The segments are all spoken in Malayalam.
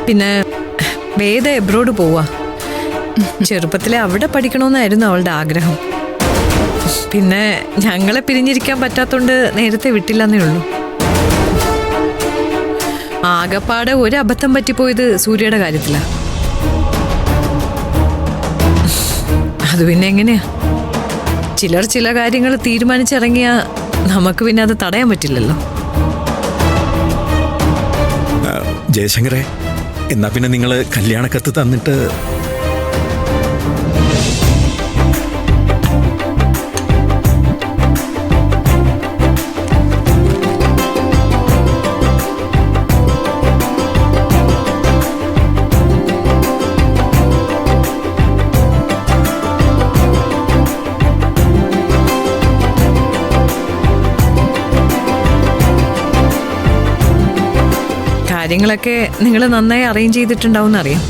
പിന്നെ വേദ എബ്രോഡ് പോവാ. ചെറുപ്പത്തിലെ അവിടെ പഠിക്കണമെന്നായിരുന്നു അവളുടെ ആഗ്രഹം. പിന്നെ ഞങ്ങളെ പിരിഞ്ഞിരിക്കാൻ പറ്റാത്തോണ്ട് നേരത്തെ വിട്ടില്ലെന്നേ ഉള്ളൂ. ആകപ്പാടെ ഒരു അബദ്ധം പറ്റിപ്പോയത് സൂര്യയുടെ കാര്യത്തിലാ. അത് പിന്നെ എങ്ങനെയാ, ചിലർ ചില കാര്യങ്ങൾ തീരുമാനിച്ചിറങ്ങിയാ നമുക്ക് പിന്നെ അത് തടയാൻ പറ്റില്ലല്ലോ. ജയശങ്കരെ, എന്നാ പിന്നെ നിങ്ങൾ കല്യാണക്കത്ത് തന്നിട്ട് കാര്യങ്ങളൊക്കെ നിങ്ങൾ നന്നായി അറേഞ്ച് ചെയ്തിട്ടുണ്ടാവും എന്നറിയാം.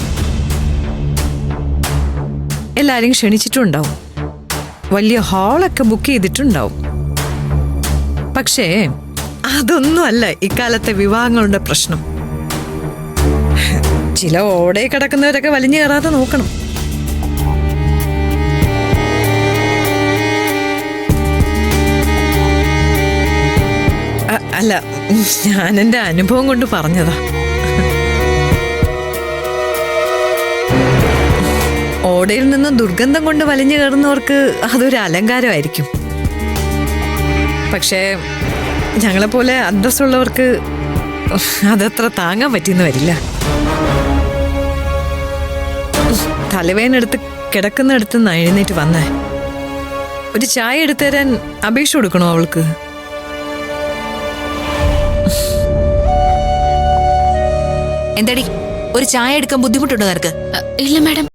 എല്ലാരെയും ക്ഷണിച്ചിട്ടുണ്ടാവും. വലിയ ഹാളൊക്കെ ബുക്ക് ചെയ്തിട്ടുണ്ടാവും. പക്ഷേ അതൊന്നുമല്ല ഇക്കാലത്തെ വിവാഹങ്ങളുടെ പ്രശ്നം. ചില ഓടെ കിടക്കുന്നവരൊക്കെ വലിഞ്ഞു കയറാതെ നോക്കണം. അല്ല, ഞാൻ എൻ്റെ അനുഭവം കൊണ്ട് പറഞ്ഞതാ. ഓടയിൽ നിന്ന് ദുർഗന്ധം കൊണ്ട് വലിഞ്ഞു കയറുന്നവർക്ക് അതൊരു അലങ്കാരമായിരിക്കും. പക്ഷേ ഞങ്ങളെപ്പോലെ അന്തസ്സുള്ളവർക്ക് അതത്ര താങ്ങാൻ പറ്റിയെന്ന് വരില്ല. തലവേനെടുത്ത് കിടക്കുന്നിടത്ത് നിന്ന് എഴുന്നേറ്റ് വന്നേ. ഒരു ചായ എടുത്തു തരാൻ അപേക്ഷ കൊടുക്കണോ അവൾക്ക്? എന്താടി, ഒരു ചായ എടുക്കാൻ ബുദ്ധിമുട്ടുണ്ടോ നിനക്ക്? ഇല്ല മാഡം.